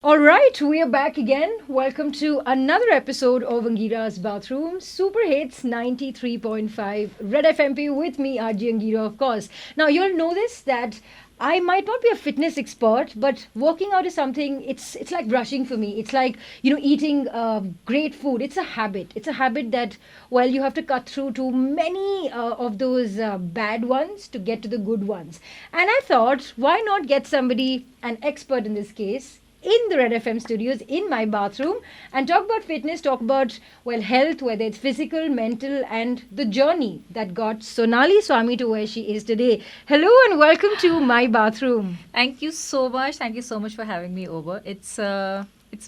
All right, we are back again. Welcome to another episode of Angira's Baat-Room, Superhits 93.5 Red FMP with me, RJ Angira, of course. Now, you'll know this that I might not be a fitness expert, but working out is something. It's like brushing for me. It's like eating great food. It's a habit. It's a habit that you have to cut through to many of those bad ones to get to the good ones. And I thought, why not get somebody, an expert in this case, in the Red FM studios in my bathroom and talk about fitness, talk about health, whether it's physical, mental, and the journey that got Sonali Swami to where she is today. Hello and welcome to my bathroom. Thank you so much. Thank you so much for having me over. It's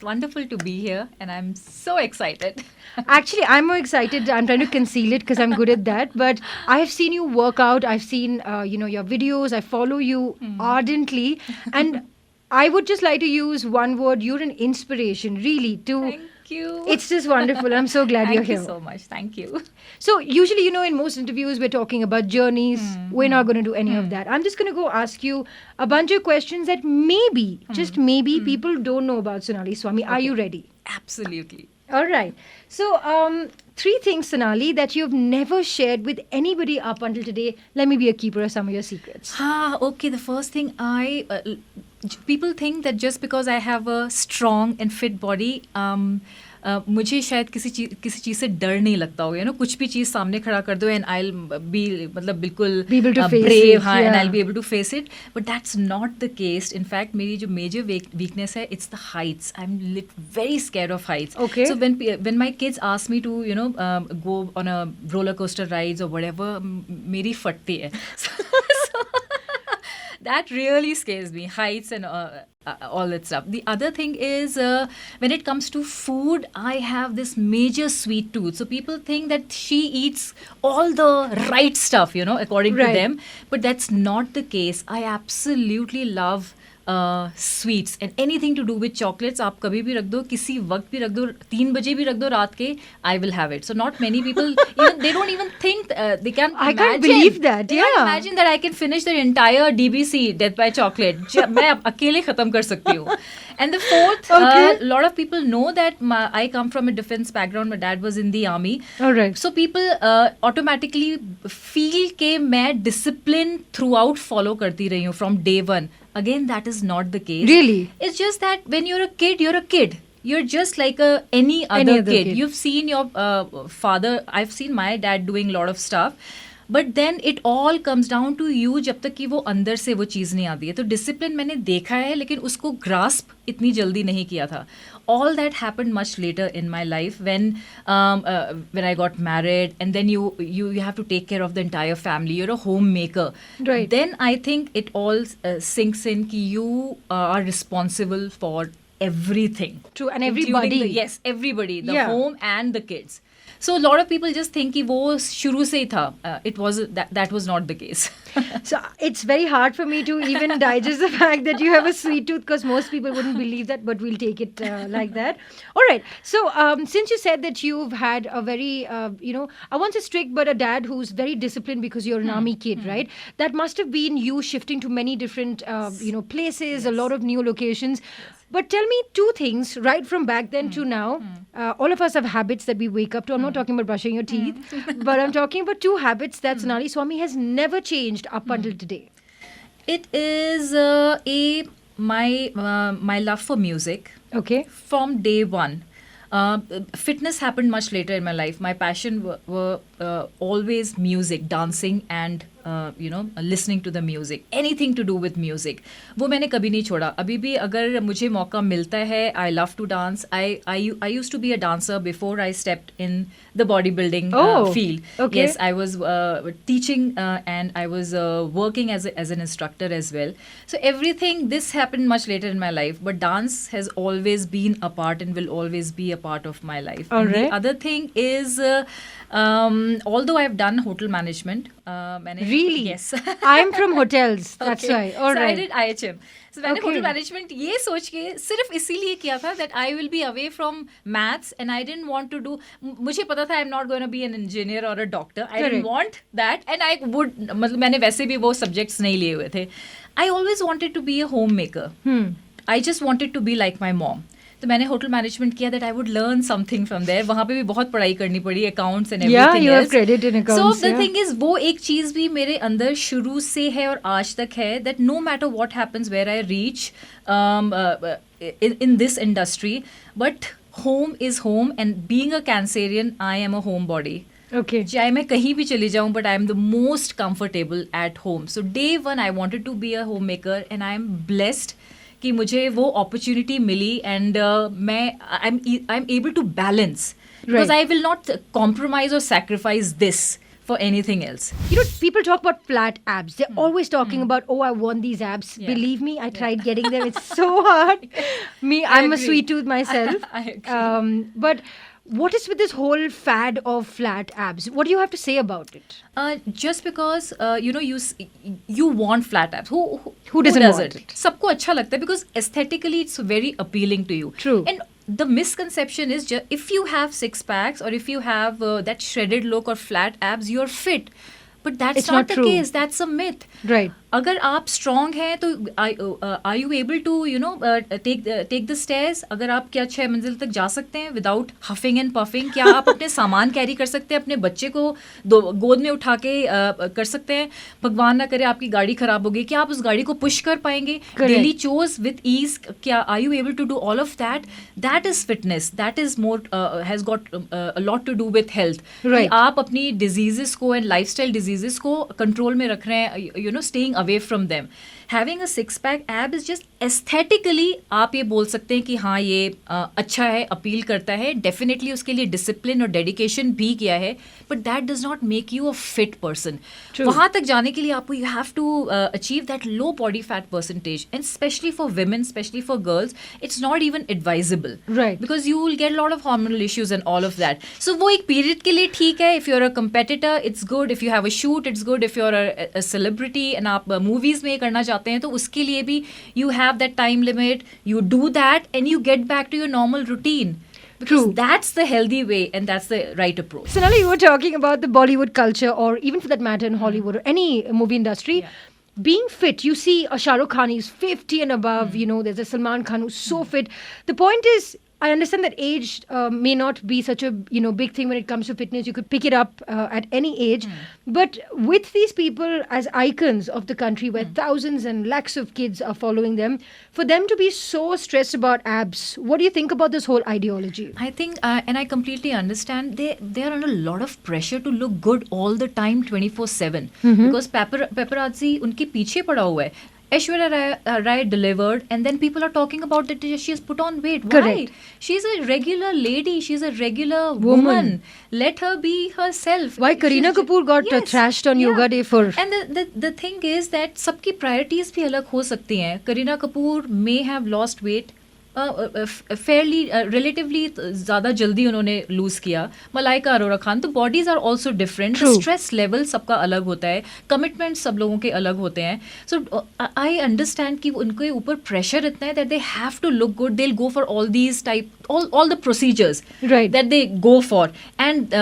wonderful to be here, and I'm so excited. Actually, I'm more excited. I'm trying to conceal it because I'm good at that. But I've seen you work out. I've seen your videos. I follow you ardently, and I would just like to use one word. You're an inspiration, really. Thank you. It's just wonderful. I'm so glad you're here. Thank you so much. Thank you. So usually, in most interviews, we're talking about journeys. We're not going to do any of that. I'm just going to go ask you a bunch of questions that maybe, just maybe, people don't know about Sonali Swami. Are you ready? Absolutely. All right. So, three things, Sonali, that you've never shared with anybody up until today. Let me be a keeper of some of your secrets. Okay. The first thing people think that just because I have a strong and fit body, मुझे शायद किसी चीज़ से डर नहीं लगता होगा कुछ भी चीज़ सामने खड़ा कर दो एंड आई बी मतलब बिल्कुल ब्रेव हाँ and I be able to face it but that's not the case in fact मेरी जो मेजर वीकनेस है it's the heights I am very scared of heights so when my kids ask me to go on a roller coaster rides और whatever मेरी फटती है that really scares me, heights and all that stuff. The other thing is when it comes to food, I have this major sweet tooth. So people think that she eats all the right stuff, according to them. But that's not the case. I absolutely love sweets and anything to do with chocolates. आप कभी भी रख दो किसी वक्त भी रख दो 3 बजे भी रख दो रात के I will have it. So not many people they don't even think they can't I can't believe that. They can't imagine that I can finish the entire DBC Death by Chocolate. मैं अकेले खत्म कर सकती हूँ. And the fourth, a lot of people know that I come from a defense background. My dad was in the army. All right. So people automatically feel कि मैं discipline throughout follow करती रही हूँ from day one. Again, that is not the case. Really? It's just that when you're a kid, you're a kid. You're just like any other kid. You've seen your father. I've seen my dad doing a lot of stuff. But then it all comes down to you जब तक कि वो अंदर से वो चीज़ नहीं आती है तो डिसिप्लिन मैंने देखा है लेकिन उसको ग्रास्प इतनी जल्दी नहीं किया था all that happened much later in my life when I got married and then you have to take care of the entire family. You're a homemaker. Right. Then I think it all sinks in कि you are responsible for everything. True, and everybody. Yes, everybody. The home and the kids. So a lot of people just think कि वो शुरू से ही था. It was that was not the case. So it's very hard for me to even digest the fact that you have a sweet tooth because most people wouldn't believe that, but we'll take it like that. All right. So since you said that you've had a very, I won't say strict, but a dad who's very disciplined because you're an army kid, right? That must have been you shifting to many different, places, a lot of new locations. But tell me two things right from back then to now. All of us have habits that we wake up to. I'm not talking about brushing your teeth, but I'm talking about two habits that Sonali Swami has never changed up until today. It is my love for music. Okay. From day one. Fitness happened much later in my life. My passion were always music, dancing and listening to the music. Anything to do with music. वो मैंने कभी नहीं छोड़ा. अभी भी अगर मुझे मौका मिलता है, I love to dance. I used to be a dancer before I stepped in the bodybuilding field. Okay. Yes, I was teaching and I was working as an instructor as well. So everything, this happened much later in my life. But dance has always been a part and will always be a part of my life. All and right. The other thing is, although I've done hotel management, Really? Yes. I'm from hotels. That's why. All so right. I did IHM. So मैंने hotel management ये सोच के सिर्फ इसीलिए किया था that I will be away from maths and I didn't want to do. मुझे पता था I'm not going to be an engineer or a doctor. I didn't want that and I would मतलब मैंने वैसे भी वो subjects नहीं लिए हुए थे. I always wanted to be a homemaker. I just wanted to be like my mom. तो मैंने होटल मैनेजमेंट किया that I would learn something from there. वहाँ पे भी बहुत पढ़ाई करनी पड़ी, accounts and everything else. Credit in so accounts. The thing is वो एक चीज़ भी मेरे अंदर शुरू से है और आज तक है that no matter what happens where I reach in this industry, but home is home, and being a Cancerian, I am a homebody. Okay. चाहे मैं कहीं भी चली जाऊँ, but I am the most comfortable at home. So day one I wanted to be a homemaker, and I am blessed कि मुझे वो opportunity milli, and I'm able to balance because Right. I will not compromise or sacrifice this for anything else. You know, people talk about flat abs. They're always talking about, oh, I want these abs. Yeah. Believe me, I tried getting them. It's so hard. I'm a agree. sweet tooth myself. I agree. But what is with this whole fad of flat abs? What do you have to say about it? Just because you want flat abs. Who doesn't does want it? सबको अच्छा लगता है because aesthetically it's very appealing to you. True. And the misconception is if you have six packs or if you have that shredded look or flat abs, you're fit. But that's It's not not the true. case. That's a myth. Right. अगर आप strong हैं तो are you able to take the stairs? अगर आप क्या 6 मंजिल तक जा सकते हैं विदाउट हफिंग एंड पफिंग? क्या आप अपने सामान कैरी कर सकते हैं? अपने बच्चे को गोद में उठा के कर सकते हैं? भगवान ना करे आपकी गाड़ी खराब हो गई, क्या आप उस गाड़ी को पुश कर पाएंगे? डेली चोर्स विद ईज, क्या are you able to do all of that? That is fitness. That is more has got a lot to do with health. आप अपनी डिजीजेस को एंड लाइफस्टाइल डिजीजेस को control में रख रहे हैं, staying away from them. Having a six-pack ab is just aesthetically आप ये बोल सकते हैं कि हाँ ये अच्छा है, अपील करता है. डेफिनेटली उसके लिए डिसिप्लिन और डेडिकेशन भी किया है, but that does not make you a fit person. वहाँ तक जाने के लिए आपको you have to achieve that low body fat percentage, and specially for women, specially for girls, it's not even advisable because you will get lot of hormonal issues and all of that. So वो एक period के लिए ठीक है. If you are a competitor it's good, if you have a shoot it's good, if you are a celebrity and आप movies में करना चाहते हैं तो उसके लिए भी you have that time limit, you do that and you get back to your normal routine. Because True. that's the healthy way and that's the right approach. Sonali, you were talking about the Bollywood culture, or even for that matter in Hollywood or any movie industry. Yeah. Being fit, you see a Shah Rukh Khan, he's 50 and above, there's a Salman Khan who's so fit. The point is, I understand that age may not be such a big thing when it comes to fitness. You could pick it up at any age. But with these people as icons of the country, where thousands and lakhs of kids are following them, for them to be so stressed about abs, what do you think about this whole ideology? I think, and I completely understand, they are under a lot of pressure to look good all the time, 24/7. Because paparazzi उनके पीछे पड़ा हुआ है. Aishwarya Rai delivered, and then people are talking about that she has put on weight. Why? Correct. She's a regular lady. She's a regular woman. Let her be herself. Why Kareena Kapoor got thrashed on Yoga Day for? And the thing is that सबकी priorities भी अलग हो सकती हैं. Kareena Kapoor may have lost weight. Fairly relatively ज़्यादा जल्दी उन्होंने lose किया. मलाइका अरोरा खान, तो bodies are also different. Stress level सबका अलग होता है, कमिटमेंट सब लोगों के अलग होते हैं. सो आई अंडरस्टैंड कि उनके ऊपर प्रेशर इतना है that they have to look good. They will go for all these type all the procedures that they go for, and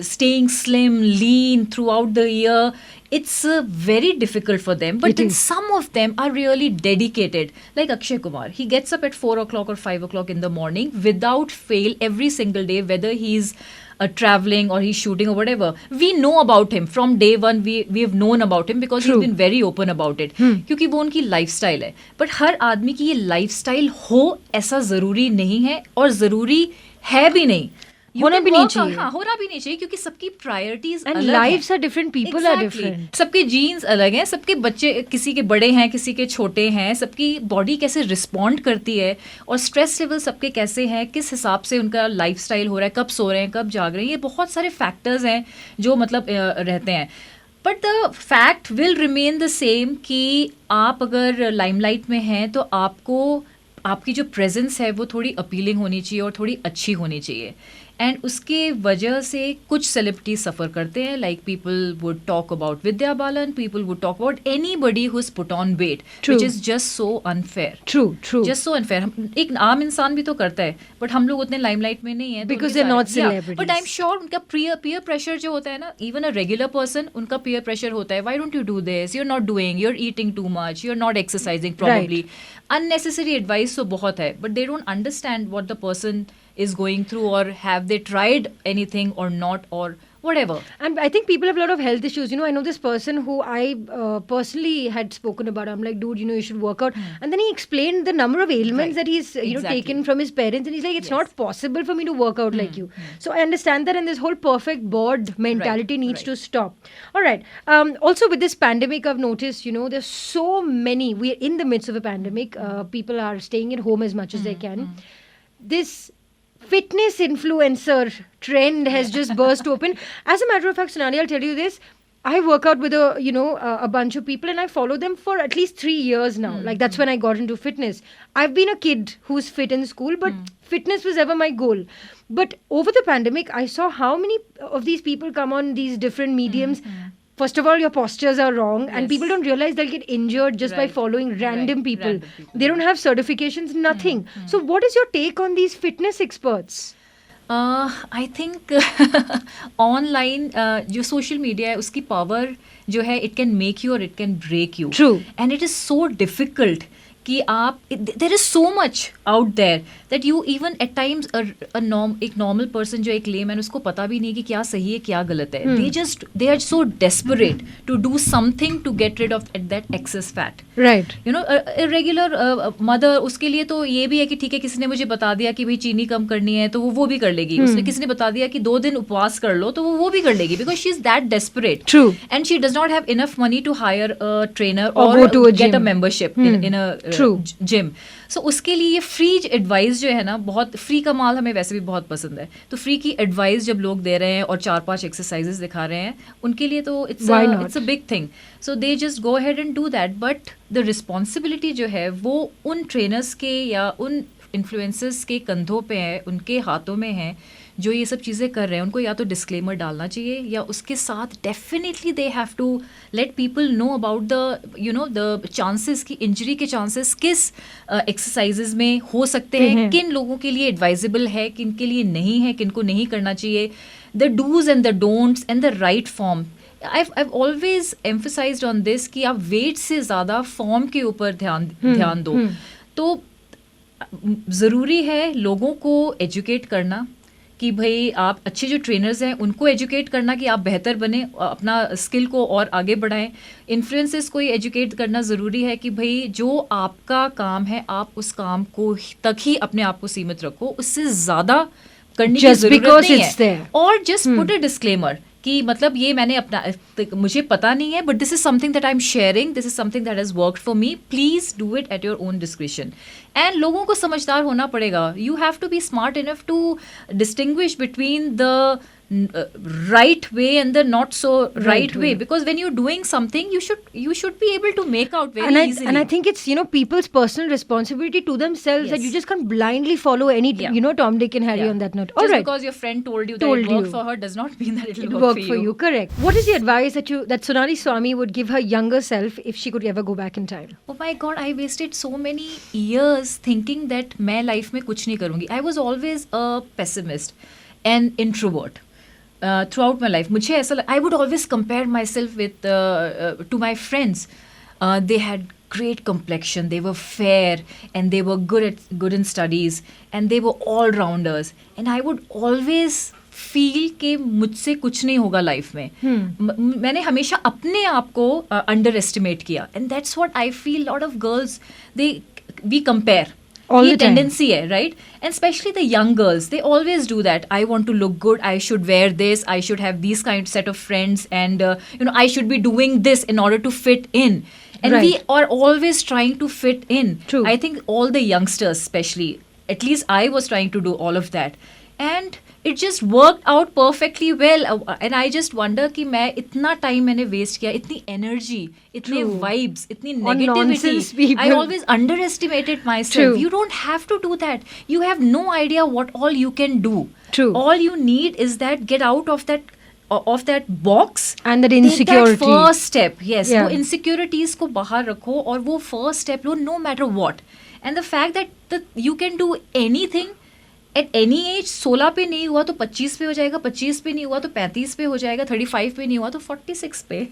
staying slim, lean throughout the year, it's very difficult for them. But then some of them are really dedicated, like Akshay Kumar. He gets up at 4 o'clock or 5 o'clock in the morning without fail every single day, whether he's traveling or he's shooting or whatever. We know about him from day one. We have known about him because he's been very open about it. क्योंकि वो उनकी lifestyle है. But हर आदमी की ये lifestyle हो ऐसा ज़रूरी नहीं है, और ज़रूरी है भी नहीं. होना भी नहीं चाहिए. हाँ, होना भी नहीं चाहिए, क्योंकि सबकी priorities and lives are different, people are different. सबके जीन्स अलग हैं, सबके बच्चे किसी के बड़े हैं, किसी के छोटे हैं, सबकी बॉडी कैसे रिस्पॉन्ड करती है और स्ट्रेस लेवल सबके कैसे हैं, किस हिसाब से उनका लाइफस्टाइल हो रहा है, कब सो रहे हैं, कब जाग रहे हैं, ये बहुत सारे फैक्टर्स हैं जो मतलब रहते हैं. But the fact will remain the same कि आप अगर लाइमलाइट में हैं तो आपको आपकी जो प्रेजेंस है वो थोड़ी अपीलिंग होनी चाहिए और थोड़ी अच्छी होनी चाहिए. एंड उसके वजह से कुछ सेलिब्रिटीज सफ़र करते हैं, like people would talk about Vidya Balan, people would talk about anybody who is put on weight, which is just so unfair, true just so unfair. एक आम इंसान भी तो करता है, बट हम लोग उतने लाइमलाइट में नहीं है, because they are not celebrities. But I am sure उनका पीयर प्रेशर जो होता है ना, इवन अ रेगुलर पर्सन, उनका पीयर प्रेशर होता है, why don't you do this, you are not doing, you are eating too much, you are not exercising probably. Unnecessary advice तो बहुत है, but they don't understand what the person is going through, or have they tried anything or not, or whatever. And I think people have a lot of health issues. I know this person who I personally had spoken about. I'm like, dude, you should work out. And then he explained the number of ailments that he's taken from his parents, and he's like, it's not possible for me to work out like you. So I understand that, and this whole perfect board mentality needs to stop. All right. Also, with this pandemic, I've noticed, there's so many. We're in the midst of a pandemic. People are staying at home as much as they can. This fitness influencer trend has just burst open. As a matter of fact, Sonali, I'll tell you this. I work out with a bunch of people, and I follow them for at least 3 years now. Like, that's when I got into fitness. I've been a kid who's fit in school, but fitness was ever my goal. But over the pandemic, I saw how many of these people come on these different mediums. First of all, your postures are wrong, and people don't realize they'll get injured just by following random people. They don't have certifications, nothing. So what is your take on these fitness experts? I think online जो social media है, उसकी power जो है, it can make you or it can break you. True. And it is so difficult कि आप, there is so much out there that you even at times एक normal person जो एक layman, उसको पता भी नहीं कि क्या सही है क्या गलत है. They are so desperate to do something to get rid of that excess fat. Right. A regular mother, उसके लिए तो ये भी है कि ठीक है, किसी ने मुझे बता दिया कि भाई चीनी कम करनी है तो वो भी कर लेगी. उसने किसी ने बता दिया कि 2 दिन उपवास कर लो तो वो भी कर लेगी, because she is that desperate. True. And she does not have enough money to hire a trainer or go to a get gym. a membership in a gym. So उसके लिए ये फ्री एडवाइस जो है ना, बहुत free का माल हमें वैसे भी बहुत पसंद है, तो फ्री की एडवाइस जब लोग दे रहे हैं और 4-5 एक्सरसाइजेस दिखा रहे हैं, उनके लिए तो it's a big thing. So they just go ahead and do that. But the responsibility जो है वो उन ट्रेनर्स के या उन इन्फ्लुएंसर्स के कंधों पे है, उनके हाथों में है, जो ये सब चीज़ें कर रहे हैं. उनको या तो डिस्क्लेमर डालना चाहिए, या उसके साथ definitely they have to let people know about the chances की इंजरी के चांसेस किस एक्सरसाइजेज में हो सकते हैं, किन लोगों के लिए एडवाइजेबल है, किन के लिए नहीं है, किन को नहीं करना चाहिए, the dos and the don'ts and the right form. I've always emphasized on this कि आप वेट से ज़्यादा फॉर्म के ऊपर ध्यान दो. तो ज़रूरी है लोगों को एजुकेट करना कि भाई आप अच्छे जो ट्रेनर्स हैं उनको एजुकेट करना कि आप बेहतर बने, अपना स्किल को और आगे बढ़ाएं. इन्फ्लुएंसर्स को ही एजुकेट करना ज़रूरी है कि भाई जो आपका काम है आप उस काम को तक ही अपने आप को सीमित रखो, उससे ज़्यादा करने की ज़रूरत नहीं है. और जस्ट पुट अ डिस्क्लेमर कि मतलब ये मैंने अपना, मुझे पता नहीं है, but this is something that I am sharing, this is something that has worked for me, please do it at your own description. And लोगों को समझदार होना पड़ेगा. You have to be smart enough to distinguish between the right way and the not so right way, because when you're doing something you should be able to make out very easily. And I think it's people's personal responsibility to themselves, that you just can't blindly follow any Tom, Dick and Harry on that note. Just because your friend told you that it worked for her does not mean that it'll work for you. Correct. What is the advice that Sonali Swami would give her younger self if she could ever go back in time? Oh my god, I wasted so many years thinking that मैं life में कुछ नहीं करूँगी. I was always a pessimist and introvert. Throughout my life, मुझे ऐसा I would always compare myself with to my friends. They had great complexion, they were fair, and they were good in studies, and they were all rounders, and I would always feel कि मुझसे कुछ नहीं होगा life में. मैंने हमेशा अपने आप को अंडर एस्टिमेट किया, and that's what I feel lot of girls we compare. ये tendency है, right? And especially the young girls, they always do that. I want to look good, I should wear this, I should have these kind set of friends, and I should be doing this in order to fit in. And we are always trying to fit in. True. I think all the youngsters especially, at least I was trying to do all of that. and it just worked out perfectly well. And I just wonder कि मैं इतना time मैंने waste किया, इतनी energy, इतने True. vibes, इतनी On nonsense negativity. I people. always underestimated myself. True. You don't have to do that. You have no idea what all you can do. True. All you need is that get out of that box And that take insecurity. that first step. Yes, Yeah. वो insecurities को बाहर रखो और वो first step low, no matter what. And the fact that you can do anything at any age, 16 पे नहीं हुआ तो 25 पे हो जाएगा, 25 पे नहीं हुआ तो 35 पे हो जाएगा, 35 पे नहीं हुआ तो 46 पे.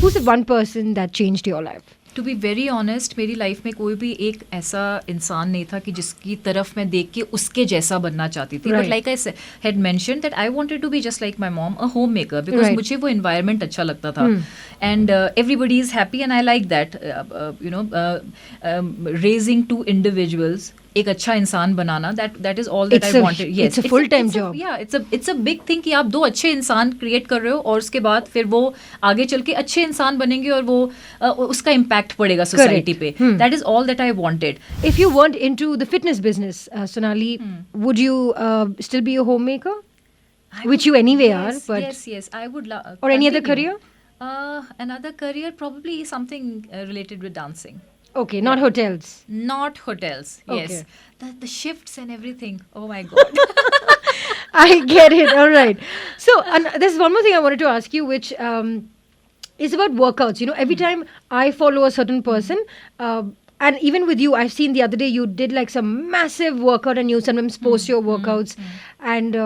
Who's the one person that changed your life? To be very honest, मेरी लाइफ में कोई भी एक ऐसा इंसान नहीं था कि जिसकी तरफ मैं देख के उसके जैसा बनना चाहती थी. But like I had mentioned that I wanted to be just like my mom, a homemaker, because मुझे वो एनवायरनमेंट अच्छा लगता था. And everybody is happy and I like that, you know, raising two individuals, एक अच्छा इंसान बनाना, that is all that I wanted. Yes, it's a full-time job. It's a big thing कि आप दो अच्छे इंसान क्रिएट कर रहे हो और उसके बाद फिर वो आगे चल के अच्छे इंसान बनेंगे और वो उसका इम्पैक्ट पड़ेगा सोसाइटी पे. That is all that I wanted. If you weren't into the fitness business, Sonali, would you still be a homemaker? Which you anyway are, but yes, I would love. Or any other career? Another career, probably something related with dancing. Okay, not hotels. Not hotels. Yes, Okay. the shifts and everything. Oh my God. I get it. All right. So there's one more thing I wanted to ask you, which is about workouts. You know, every time I follow a certain person, and even with you, I've seen the other day you did like some massive workout, and you sometimes post your workouts. And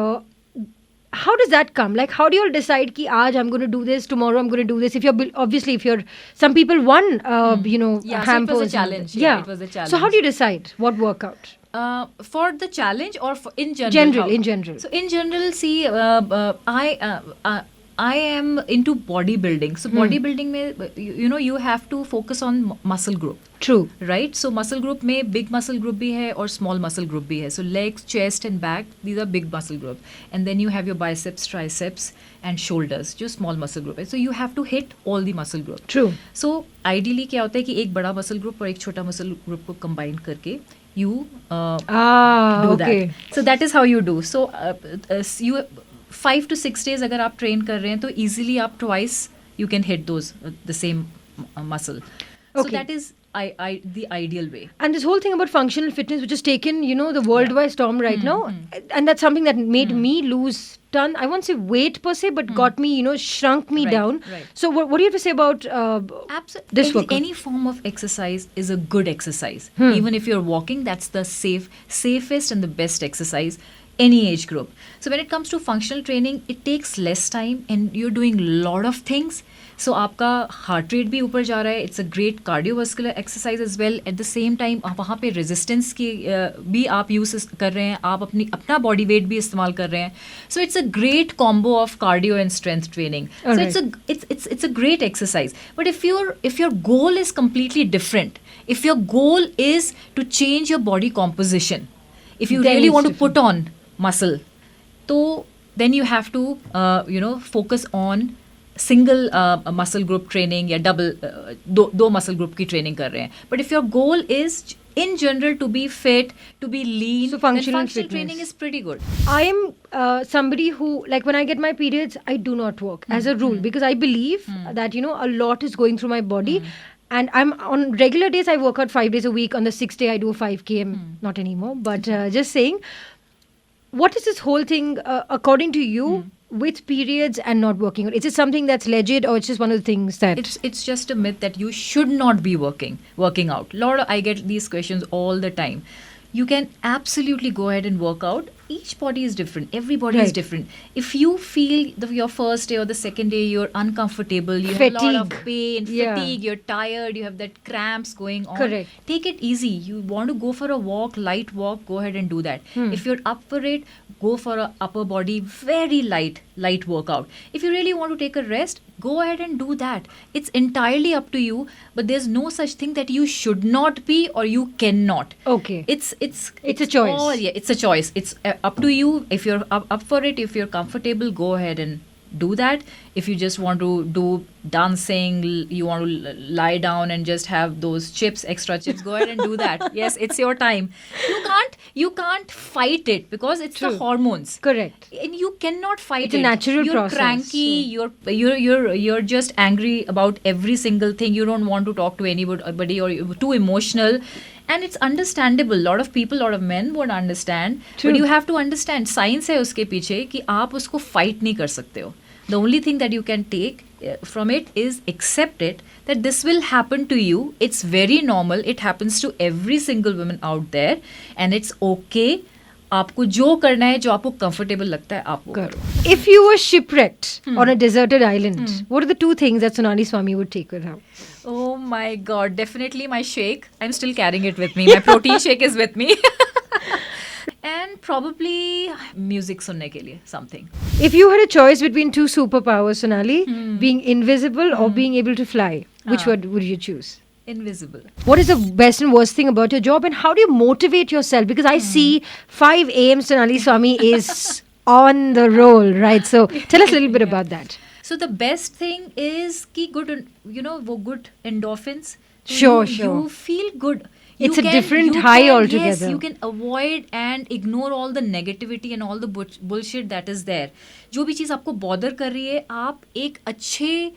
how does that come? Like, how do you all decide ki aaj I'm going to do this, tomorrow I'm going to do this? If you're obviously, if you're, some people won, you know, Yeah, so it hampers. was a challenge. Yeah, it was a challenge. So how do you decide what workout? For the challenge or in general? In general. So in general, see, I am into bodybuilding. So bodybuilding में, you know, you have to focus on muscle group. True. Right? So muscle group में big muscle group भी है और small muscle group भी है. So legs, chest and back, these are big muscle group. And then you have your biceps, triceps and shoulders, जो small muscle group है. So you have to hit all the muscle group. True. So ideally क्या होता है कि एक बड़ा muscle group और एक छोटा muscle group को combine करके you do okay. that. So that is how you do. So you 5 to 6 days अगर आप train कर रहे हैं तो easily आप twice you can hit those the same muscle. So Okay. that is the ideal way. And this whole thing about functional fitness, which has taken, you know, the world by storm right now, and that's something that made me lose ton. I won't say weight per se, but got me, you know, shrunk me Right, down. right. So what do you have to say about Absolutely. this workout? Any form of exercise is a good exercise. Even if you're walking, that's the safest and the best exercise. Any age group. So when it comes to functional training, it takes less time and you're doing lot of things. So आपका heart rate भी ऊपर जा रहा है. It's a great cardiovascular exercise as well. At the same time, वहाँ पे resistance की भी आप use कर रहे हैं. आप अपना body weight भी इस्तेमाल कर रहे हैं. So it's a great combo of cardio and strength training. So Alright. it's a great exercise. But if your goal is completely different, if your goal is to change your body composition, if you Then really it's want to different. put on muscle, तो then you have to you know, focus on single muscle group training या double दो muscle group की training कर रहे हैं. But if your goal is in general to be fit, to be lean, So then functional functional fitness. training is pretty good. I am somebody who, like, when I get my periods, I do not work as a rule because I believe that, you know, a lot is going through my body. And I'm on regular days, I work out 5 days a week. On the 6th day, I do a 5K. Not anymore, but just saying. What is this whole thing, according to you, with periods and not working out? Is it something that's legit, or it's just one of the things that... It's just a myth that you should not be working out. I get these questions all the time. You can absolutely go ahead and work out. Each body is different. Everybody is different. If you feel your first day or the second day you're uncomfortable, you have a lot of pain, fatigue, you're tired, you have that cramps going on. Correct. Take it easy. You want to go for a walk, light walk, go ahead and do that. If you're up for it, go for a upper body, very light workout. If you really want to take a rest, go ahead and do that. It's entirely up to you, but there's no such thing that you should not be or you cannot. Okay. It's a choice. It's a choice. It's up to you. If you're up for it, if you're comfortable, go ahead and do that. If you just want to do dancing, you want to lie down and just have those chips, extra chips, go ahead and do that. Yes, it's your time. You can't fight it because it's True. the hormones. Correct. And you cannot fight It's a natural you're process, cranky, you're just angry about every single thing. You don't want to talk to anybody, or you're too emotional. And it's understandable. A lot of men would understand. True. But you have to understand, science है उसके पीछे कि आप उसको fight नहीं कर सकते हो. The only thing that you can take from it is accept it, that this will happen to you. It's very normal. It happens to every single woman out there. And it's okay. आपको जो करना है, जो आपको comfortable लगता है, आप वो करो. If you were shipwrecked on a deserted island, what are the 2 things that Sonali Swami would take with her? Oh my God, definitely my shake. I'm still carrying it with me. My protein shake is with me. And probably music सुनने के लिए, something. If you had a choice between 2 superpowers, Sonali, being invisible or being able to fly, which one would you choose? Invisible. What is the best and worst thing about your job, and how do you motivate yourself? Because I see 5 a.m. Sonali Swami is on the roll, right? So tell us a little bit about that. So the best thing is कि good, वो good endorphins. Sure. You feel good. It's a different high altogether. Yes, you can avoid and ignore all the negativity and all the bullshit that is there. जो भी चीज़ आपको bother कर रही है, आप एक अच्छे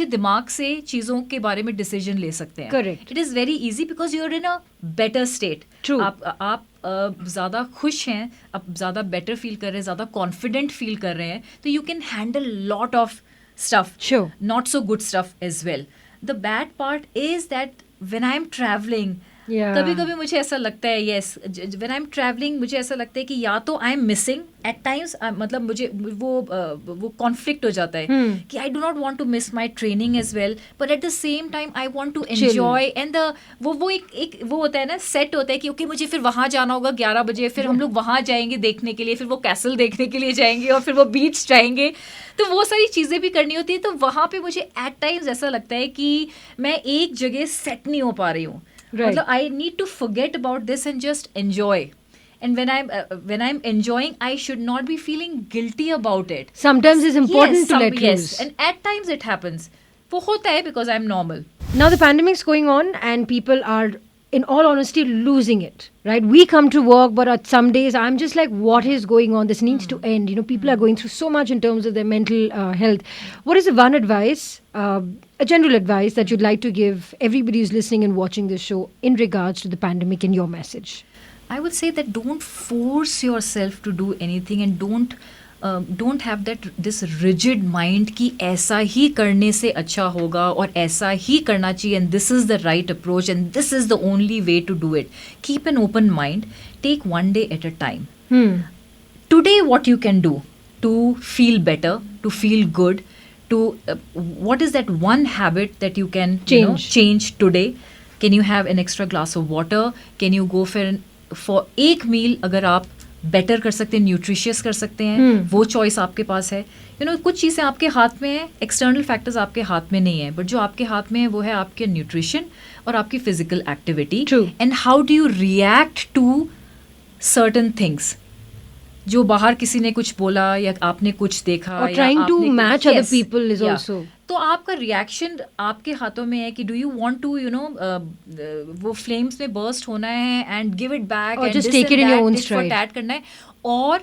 दिमाग से चीज़ों के बारे में डिसीजन ले सकते हैं. Correct. It is very easy because you're in a better state. True. आप ज़्यादा खुश हैं, आप ज़्यादा better feel कर रहे हैं, ज़्यादा confident feel कर रहे हैं, तो you can handle lot of stuff. Sure. Not so good stuff as well. The bad part is that when I'm traveling, कभी-कभी मुझे ऐसा लगता है, yes, when I'm traveling मुझे ऐसा लगता है कि या तो I'm missing at times, मतलब मुझे वो conflict हो जाता है कि I do not want to miss my training as well, but at the same time I want to enjoy. And वो एक वो होता है ना, set होता है कि okay मुझे फिर वहाँ जाना होगा 11 बजे, फिर हम लोग वहाँ जाएंगे देखने के लिए, फिर वो कैसल देखने के लिए जाएंगे, और फिर वो बीच जाएंगे, तो वो सारी चीज़ें भी करनी होती है. तो वहाँ पे मुझे at times ऐसा लगता है कि मैं एक जगह set नहीं हो पा रही हूँ. मतलब I need to forget about this and just enjoy. And when I'm enjoying, I should not be feeling guilty about it. Sometimes it's important to let loose. And at times it happens. वो होता है because I'm normal. Now the pandemic's going on and people are, in all honesty, losing it, right? We come to work, but at some days I'm just like, what is going on? This needs to end. People are going through so much in terms of their mental health. What is the one advice, a general advice that you'd like to give everybody who's listening and watching this show in regards to the pandemic and your message? I would say that don't force yourself to do anything, and don't have this rigid mind कि ऐसा ही करने से अच्छा होगा और ऐसा ही करना चाहिए, and this is the right approach and this is the only way to do it. Keep an open mind. Take one day at a time. Today what you can do to feel better, to feel good, to what is that one habit that you can change today? Can you have an extra glass of water? Can you go for एक meal अगर आप better कर सकते हैं, nutritious कर सकते हैं, वो चॉइस आपके पास है. कुछ चीज़ें आपके हाथ में है, एक्सटर्नल फैक्टर्स आपके हाथ में नहीं है, बट जो आपके हाथ में है वो है आपके न्यूट्रिशन और आपकी physical activity. And how do you react to certain things. जो बाहर किसी ने कुछ बोला या आपने कुछ देखा, or trying to match other people is also. तो आपका रिएक्शन आपके हाथों में है कि डू यू वांट टू वो फ्लेम्स में बर्स्ट होना है and give it back, or just take it in your own stride, add करना है, और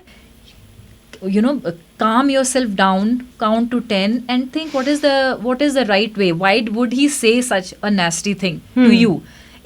calm yourself down, count to 10 and think what is the right way. Why would he say such a nasty thing to you?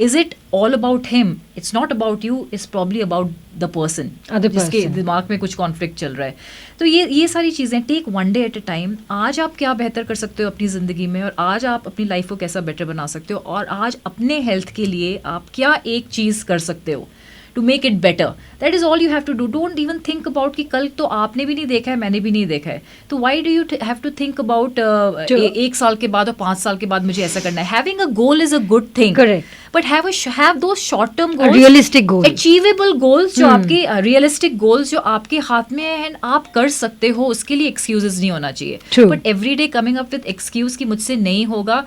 Is it all about him? It's not about you. It's probably about the person. जिसके दिमाग में कुछ conflict चल रहा है. तो ये सारी चीज़ें, take one day at a time. आज आप क्या बेहतर कर सकते हो अपनी ज़िंदगी में, और आज आप अपनी लाइफ को कैसा बेटर बना सकते हो, और आज अपने हेल्थ के लिए आप क्या एक चीज़ कर सकते हो to make it better. That is all you have to do. Don't even think about कि कल तो आपने भी नहीं देखा है, मैंने भी नहीं देखा है, तो why do you have to think about एक साल के बाद और 5 साल के बाद मुझे ऐसा करना है. Having a goal is a good thing. Correct. But have those short term goals, realistic goals, achievable goals, जो आपके realistic goals जो आपके हाथ में है and आप कर सकते हो. उसके लिए excuses नहीं होना चाहिए. True. But every day coming up with excuse कि मुझसे नहीं होगा,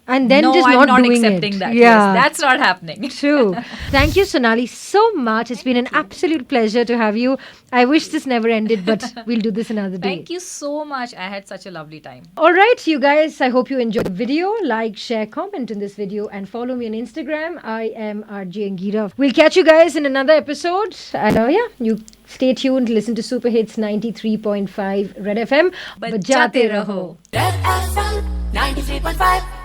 and then no, just I'm not doing accepting it. that. Yeah. Yes, that's not happening. True. Thank you, Sonali, so much. It's been an absolute pleasure to have you. I wish this never ended, but we'll do this another day. Thank you so much. I had such a lovely time. All right, you guys, I hope you enjoyed the video. Like, share, comment in this video, and follow me on Instagram. I am RJ Angira. We'll catch you guys in another episode. And yeah, you stay tuned. Listen to Super Hits 93.5 Red FM. Bajate raho. Red FM 93.5